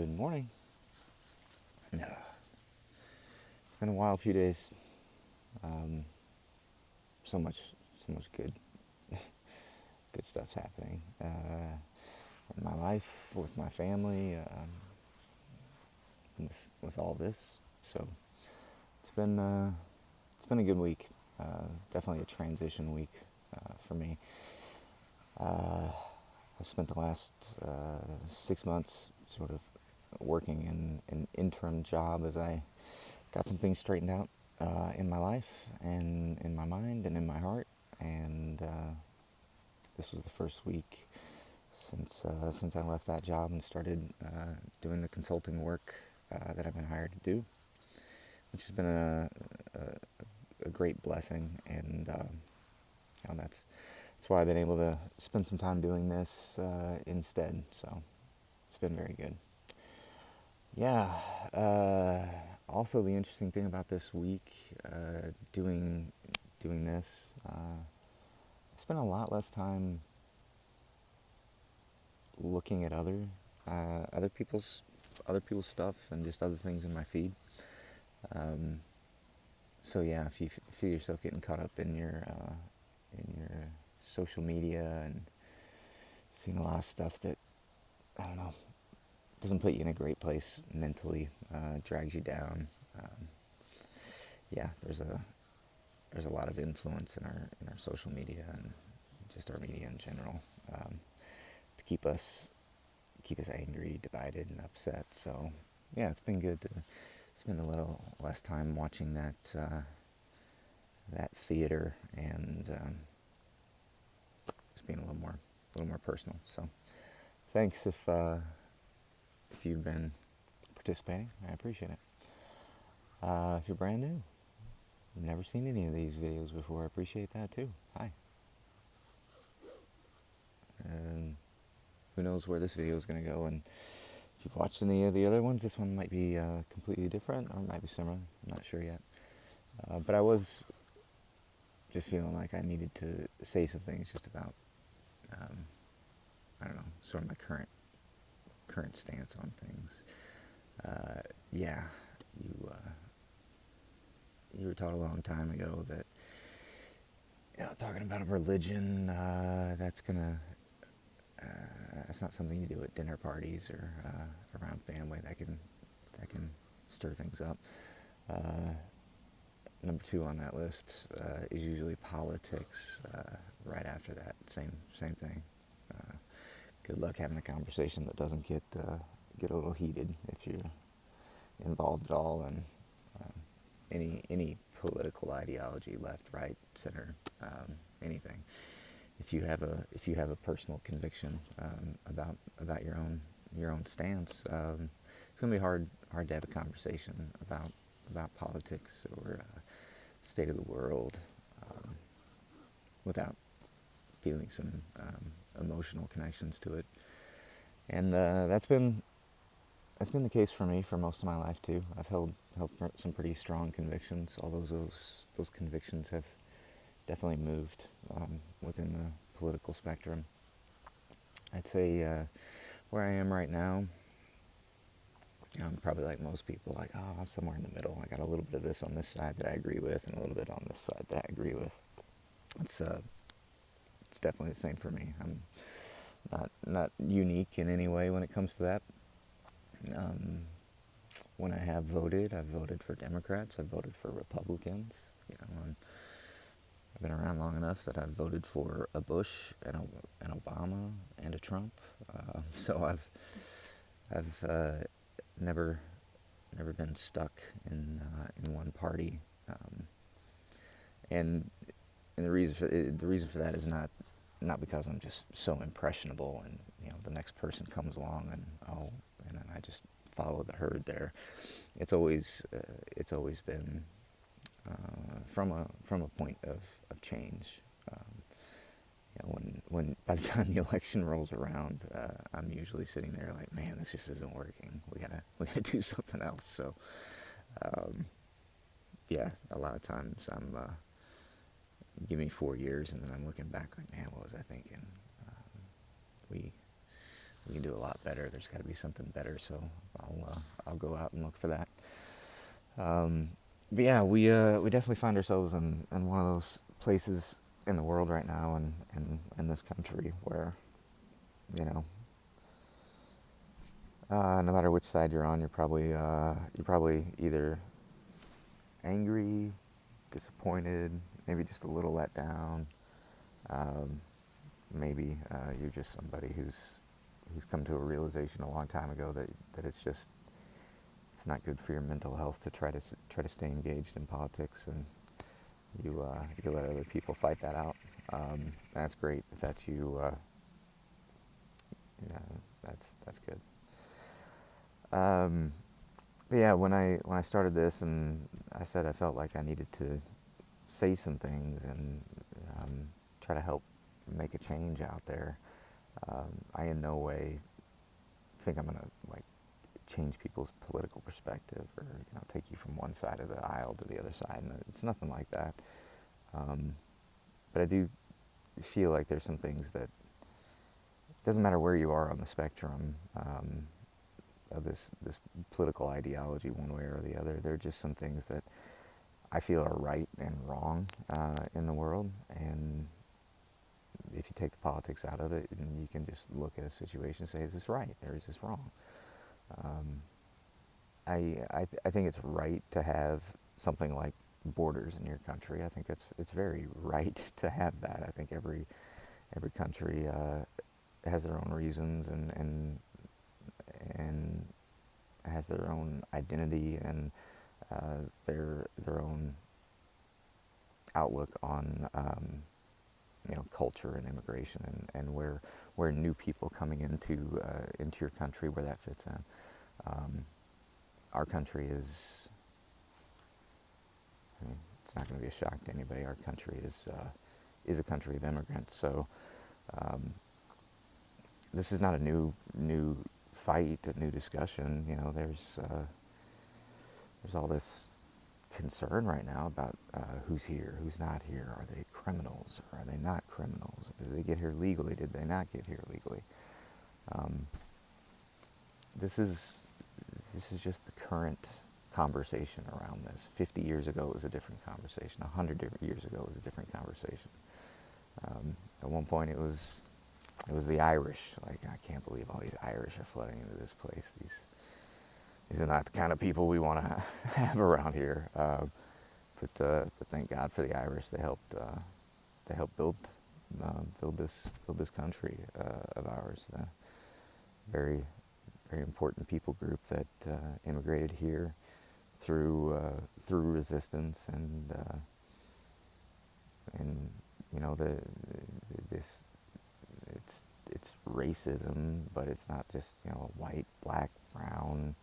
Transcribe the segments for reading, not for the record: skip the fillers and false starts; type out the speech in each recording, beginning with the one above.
Good morning. No, it's been a wild few days. Um, so much, so much good stuff's happening in my life, with my family, with all this. So it's been a good week. Definitely a transition week for me. I've spent the last 6 months sort of working in an interim job as I got some things straightened out in my life and in my mind and in my heart. And this was the first week since I left that job and started doing the consulting work that I've been hired to do, which has been a great blessing. And that's why I've been able to spend some time doing this instead. So it's been very good. Yeah. Also, the interesting thing about this week, doing this, I spent a lot less time looking at other people's stuff and just other things in my feed. Um, so yeah, if you feel yourself getting caught up in your social media and seeing a lot of stuff that, I don't know, doesn't put you in a great place mentally, drags you down. Um, yeah, there's a lot of influence in our social media and just our media in general, to keep us angry, divided, and upset. So yeah, it's been good to spend a little less time watching that theater and just being a little more personal. So thanks if you've been participating. I appreciate it. If you're brand new, never seen any of these videos before, I appreciate that too. Hi. And who knows where this video is going to go. And if you've watched any of the other ones, this one might be completely different or might be similar. I'm not sure yet. But I was just feeling like I needed to say some things just about, um, I don't know, sort of my current stance on things. Yeah, you were taught a long time ago that, talking about a religion, that's not something you do at dinner parties or around family. That can stir things up. Uh, Number two on that list is usually politics. Right after that, same thing. Uh, Good luck having a conversation that doesn't get a little heated if you're involved at all in um, any political ideology, left, right, center, anything. If you have a personal conviction about your own stance, it's going to be hard to have a conversation about politics or state of the world um, without feeling some emotional connections to it. And that's been the case for me for most of my life too. I've held some pretty strong convictions. Although those convictions have definitely moved within the political spectrum. I'd say where I am right now, I'm probably like most people, like, oh, I'm somewhere in the middle. I got a little bit of this on this side that I agree with, and a little bit on this side that I agree with. It's it's definitely the same for me. I'm not unique in any way when it comes to that. Um, when I have voted, I've voted for Democrats. I've voted for Republicans. And I've been around long enough that I've voted for a Bush and an Obama and a Trump. So I've never been stuck in one party. Um, and the reason for that is not because I'm just so impressionable and the next person comes along and then I just follow the herd there. It's always been from a point of change. When by the time the election rolls around, I'm usually sitting there like, man, this just isn't working. We gotta do something else. So yeah, a lot of times give me 4 years and then I'm looking back like, man, what was I thinking? We we can do a lot better. There's got to be something better. So I'll go out and look for that. Um, but yeah, we definitely find ourselves in one of those places in the world right now, and in this country where, you know, no matter which side you're on, you're probably either angry, disappointed, maybe just a little let down. Um, Maybe you're just somebody who's come to a realization a long time ago that it's not good for your mental health to try to stay engaged in politics, and you let other people fight that out. That's great if that's you. Yeah, that's good. Um, but yeah, when I started this, and I said I felt like I needed to say some things and try to help make a change out there. I in no way think I'm gonna like change people's political perspective, or take you from one side of the aisle to the other side. And it's nothing like that. Um, but I do feel like there's some things that doesn't matter where you are on the spectrum of this political ideology, one way or the other. There are just some things that I feel are right and wrong in the world, and if you take the politics out of it, and you can just look at a situation and say, is this right or is this wrong? Um, I think it's right to have something like borders in your country. I think it's very right to have that. I think every country has their own reasons, and has their own identity, and their own outlook on culture and immigration, and where new people coming into your country, where that fits in. Um, our country is, I mean, it's not going to be a shock to anybody. Our country is a country of immigrants. So um, this is not a new fight, a new discussion. There's all this concern right now about who's here, who's not here. Are they criminals, or are they not criminals? Did they get here legally? Did they not get here legally? Um, this is just the current conversation around this. 50 years ago it was a different conversation. 100 years ago it was a different conversation. At one point it was the Irish. Like, I can't believe all these Irish are flooding into this place. These are not the kind of people we want to have around here. But thank God for the Irish. They helped build this country of ours. Very very important people group that immigrated here through resistance, and the this it's racism, but it's not just white, black, brown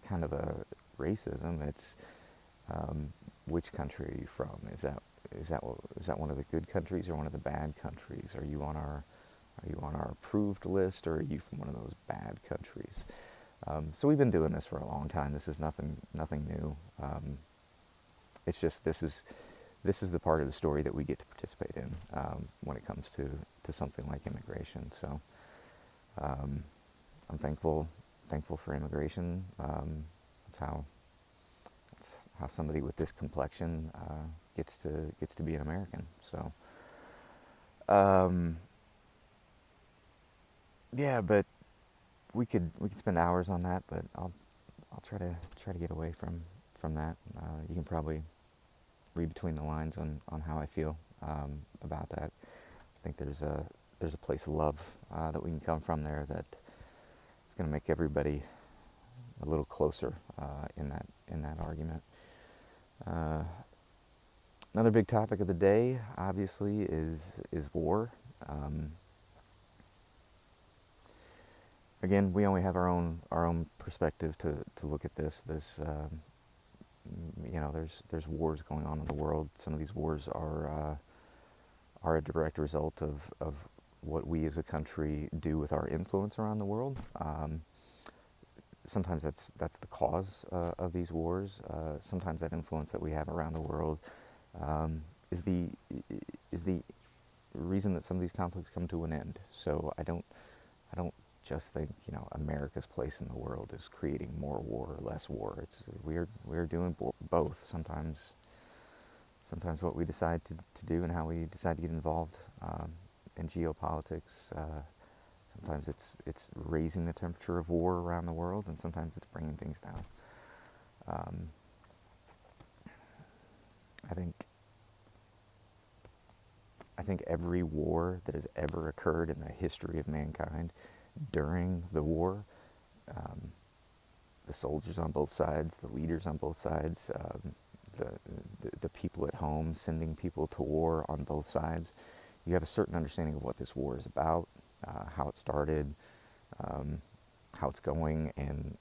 kind of a racism. It's which country are you from? Is that one of the good countries or one of the bad countries? Are you on our approved list, or are you from one of those bad countries? So we've been doing this for a long time. This is nothing new. It's just this is the part of the story that we get to participate in when it comes to something like immigration. So I'm thankful for immigration. That's how somebody with this complexion gets to be an American. So yeah, but we could spend hours on that, but I'll try to get away from that. You can probably read between the lines on how I feel about that. I think there's a place of love that we can come from there that is going to make everybody a little closer in that argument. Another big topic of the day, obviously, is war. Again, we only have our own perspective to look at this. There's wars going on in the world. Some of these wars are a direct result of what we as a country do with our influence around the world. Sometimes that's the cause of these wars. Sometimes that influence that we have around the world is the reason that some of these conflicts come to an end. So I don't just think, America's place in the world is creating more war or less war. We're doing both. Sometimes what we decide to do and how we decide to get involved in geopolitics. Sometimes it's raising the temperature of war around the world, and sometimes it's bringing things down. I think I think every war that has ever occurred in the history of mankind, during the war, um, the soldiers on both sides, the leaders on both sides, the people at home sending people to war on both sides, you have a certain understanding of what this war is about, how it started, um, how it's going, and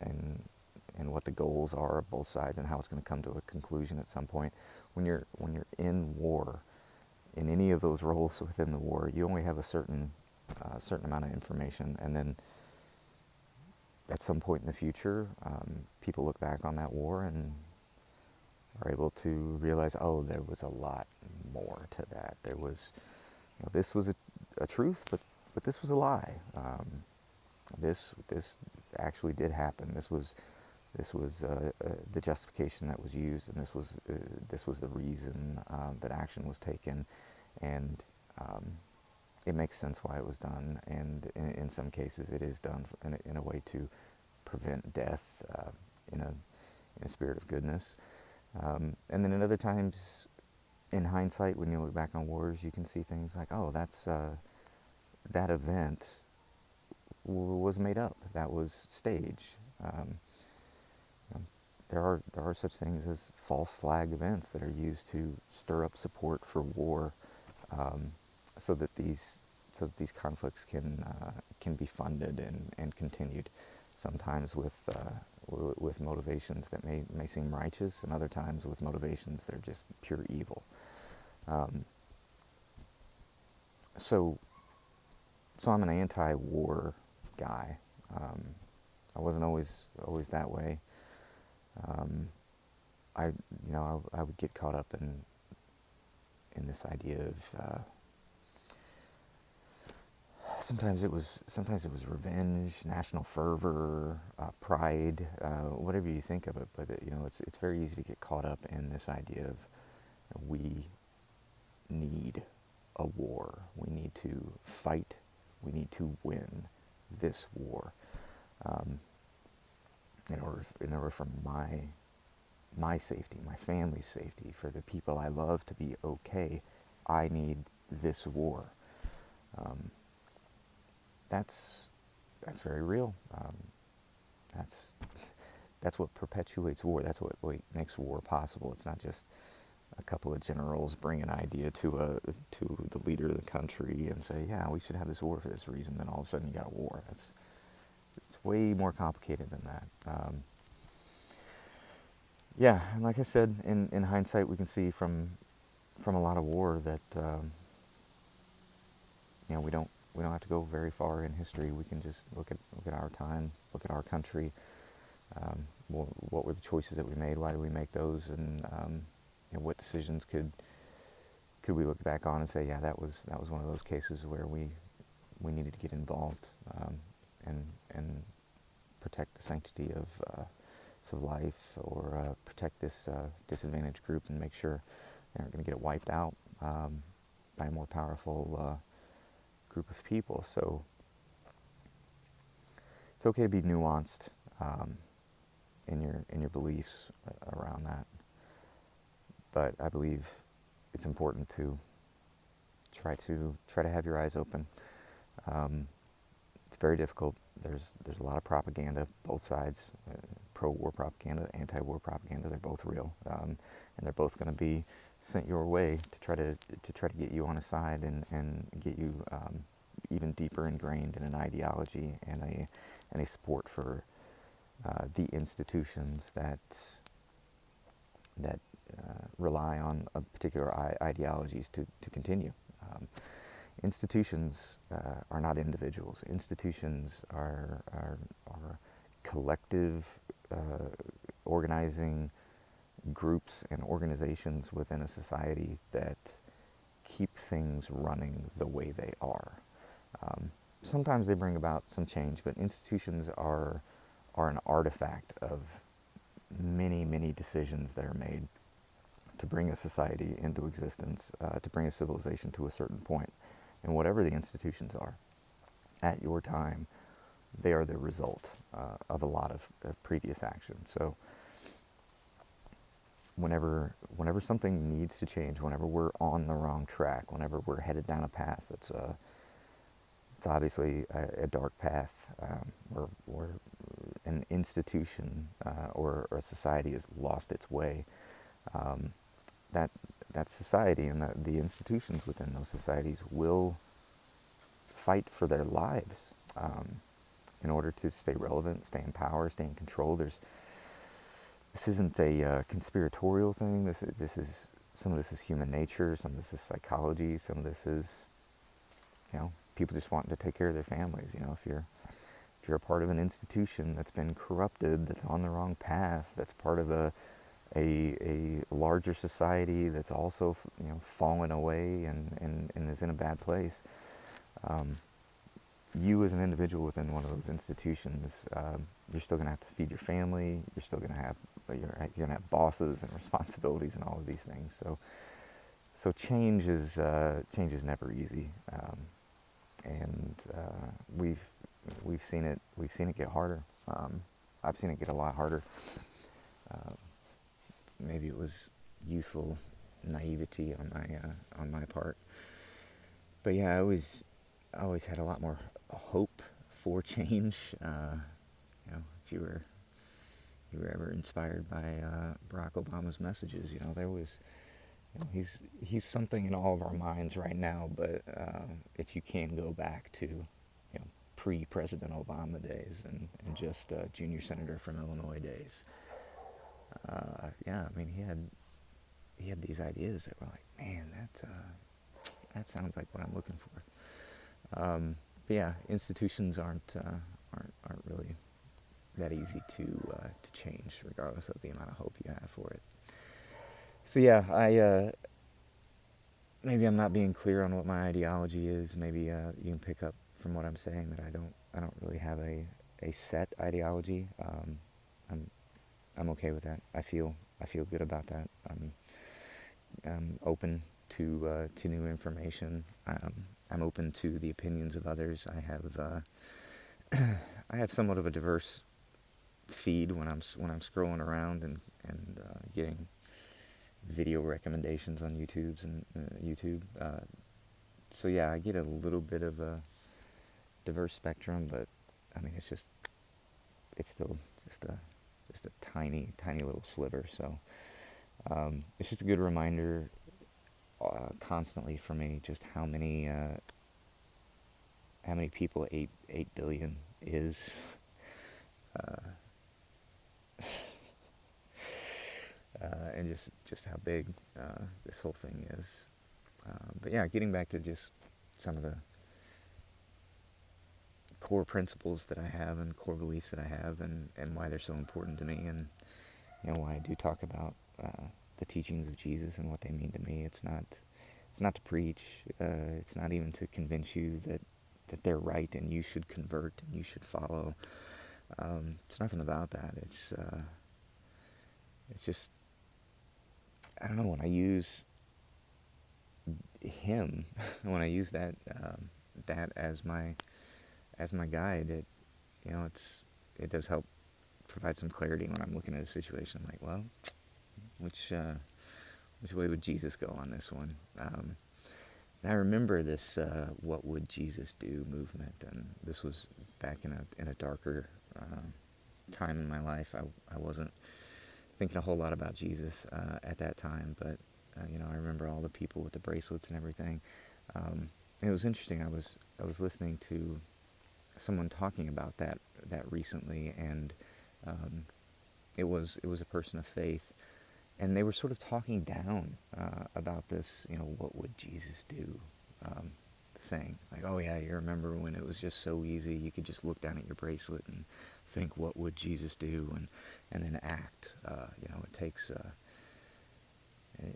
what the goals are of both sides, and how it's going to come to a conclusion at some point. When you're in war, in any of those roles within the war, you only have a certain amount of information, and then at some point in the future, people look back on that war and are able to realize, oh, there was a lot more to that. There was, this was a truth, but this was a lie. This actually did happen. This was the justification that was used, and this was the reason that action was taken, and it makes sense why it was done. And in some cases, it is done in a way to prevent death, in a spirit of goodness. And then at other times, in hindsight, when you look back on wars, you can see things like, oh, that event was made up. That was staged. There are such things as false flag events that are used to stir up support for war, so that these conflicts can be funded and continued. Sometimes with motivations that may seem righteous, and other times with motivations that are just pure evil. So I'm an anti-war guy. I wasn't always that way. I would get caught up in this idea of sometimes it was revenge, national fervor, pride, whatever you think of it. But it's very easy to get caught up in this idea of we need a war. We need to fight. We need to win this war. In order for my safety, my family's safety, for the people I love to be okay, I need this war. That's very real. That's what perpetuates war. That's what makes war possible. It's not just a couple of generals bring an idea to the leader of the country and say, yeah, we should have this war for this reason. Then all of a sudden you got a war. It's way more complicated than that. Yeah, and like I said, in hindsight, we can see from a lot of war that we don't have to go very far in history. We can just look at our time, look at our country. What were the choices that we made? Why did we make those? And what decisions could we look back on and say, yeah, that was one of those cases where we needed to get involved, and protect the sanctity of life, or protect this disadvantaged group and make sure they aren't going to get wiped out by a more powerful group of people. So it's okay to be nuanced in your beliefs around that. But I believe it's important to try to have your eyes open. It's very difficult. There's a lot of propaganda, both sides, pro-war propaganda, anti-war propaganda. They're both real, and they're both going to be sent your way to try to get you on a side and get you even deeper ingrained in an ideology and a support for the institutions that rely on particular ideologies to continue. Institutions are not individuals. Institutions are collective organizing groups and organizations within a society that keep things running the way they are. sometimes they bring about some change, but institutions are an artifact of many, many decisions that are made to bring a society into existence, to bring a civilization to a certain point. And whatever the institutions are, at your time, they are the result of a lot of previous action. So whenever something needs to change, whenever we're on the wrong track, whenever we're headed down a path that's it's obviously a dark path, where an institution or a society has lost its way, that that society and the institutions within those societies will fight for their lives in order to stay relevant, stay in power, stay in control. This isn't a conspiratorial thing. This is some of this is human nature. Some of this is psychology. Some of this is, people just wanting to take care of their families. If you're a part of an institution that's been corrupted, that's on the wrong path, that's part of a larger society that's also fallen away and is in a bad place. You as an individual within one of those institutions, you're still going to have to feed your family. You're still going to have you're going to have bosses and responsibilities and all of these things. So change is never easy, and we've seen it get harder. I've seen it get a lot harder. Maybe it was youthful naivety on my part, but yeah, I always had a lot more hope for change. If you were ever inspired by Barack Obama's messages, there was, he's something in all of our minds right now. But if you can go back to, pre-President Obama days and just junior senator from Illinois days, he had these ideas that were like, man, that sounds like what I'm looking for. But yeah, institutions aren't really that easy to change, regardless of the amount of hope you have for it. So yeah, maybe I'm not being clear on what my ideology is. Maybe you can pick up from what I'm saying that I don't really have a set ideology. I'm okay with that. I feel good about that. I'm open to new information. I'm open to the opinions of others. I have somewhat of a diverse feed when I'm scrolling around and getting video recommendations on YouTube. So yeah, I get a little bit of a diverse spectrum, but I mean it's still just a tiny little sliver. So it's just a good reminder constantly for me just how many people 8 billion is. And just how big this whole thing is. But yeah, getting back to just some of the core principles that I have and core beliefs that I have, and why they're so important to me, and why I do talk about the teachings of Jesus and what they mean to me. It's not to preach. It's not even to convince you that they're right and you should convert and you should follow. It's nothing about that. It's just, I don't know, when I use him, when I use that as my guide, it does help provide some clarity when I'm looking at a situation. I'm like, well, which way would Jesus go on this one? And I remember this "What Would Jesus Do" movement, and this was back in a darker time in my life. I wasn't thinking a whole lot about Jesus at that time, but I remember all the people with the bracelets and everything. And it was interesting. I was listening to someone talking about that recently, and it was a person of faith, and they were sort of talking down about this, what would Jesus do thing. Like, oh yeah, you remember when it was just so easy, you could just look down at your bracelet and think, what would Jesus do, and then act.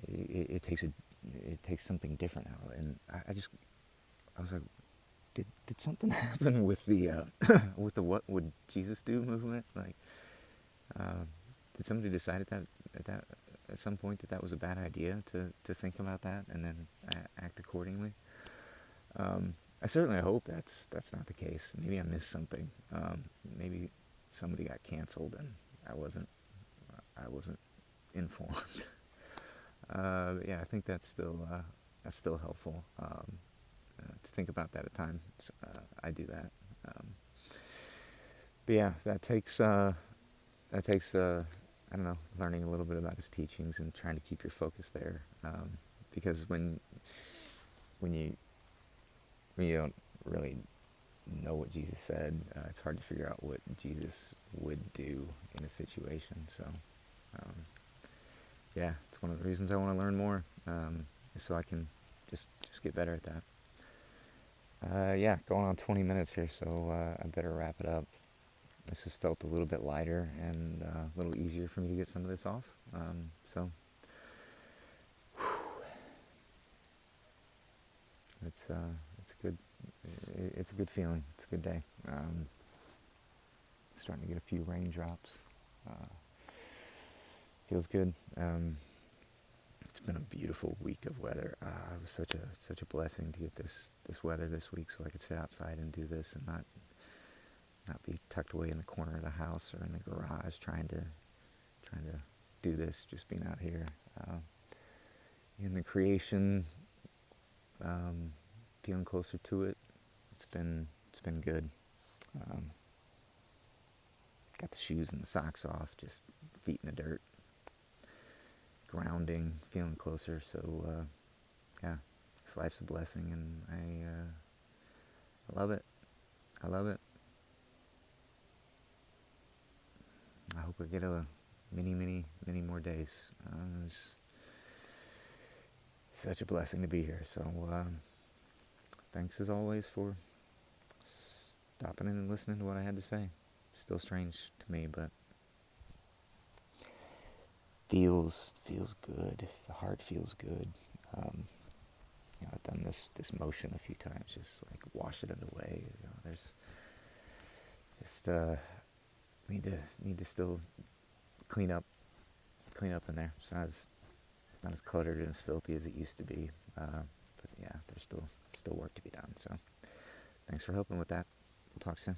It takes something different now. And I was like, did something happen with the with the what would Jesus do movement? Like, uh, did somebody decide at some point that that was a bad idea to think about that and then act accordingly? I certainly hope that's not the case. Maybe I missed something. Maybe somebody got canceled and I wasn't informed. But yeah, I think that's still helpful to think about that at times. I do that. Um, but yeah, that takes I don't know, learning a little bit about his teachings and trying to keep your focus there. Because when you when you don't really know what Jesus said, it's hard to figure out what Jesus would do in a situation. So, um, yeah, it's one of the reasons I want to learn more, so I can just get better at that. Yeah, going on 20 minutes here, so I better wrap it up. This has felt a little bit lighter and a little easier for me to get some of this off. So it's good. It's a good feeling. It's a good day. Starting to get a few raindrops. Uh, Feels good. It's been a beautiful week of weather. It was such a blessing to get this weather this week, so I could sit outside and do this and not be tucked away in the corner of the house or in the garage trying to do this. Just being out here in the creation, feeling closer to it. It's been good. Um, Got the shoes and the socks off, just feet in the dirt, grounding, feeling closer. So yeah, this life's a blessing, and I love it. I love it. I hope I get a many more days. It's such a blessing to be here. So thanks as always for stopping in and listening to what I had to say. Still strange to me, but feels good. The heart feels good. I've done this motion a few times, just like washing it away. There's just need to still clean up in there. It's not as cluttered and as filthy as it used to be. But yeah, there's still work to be done. So thanks for helping with that. We'll talk soon.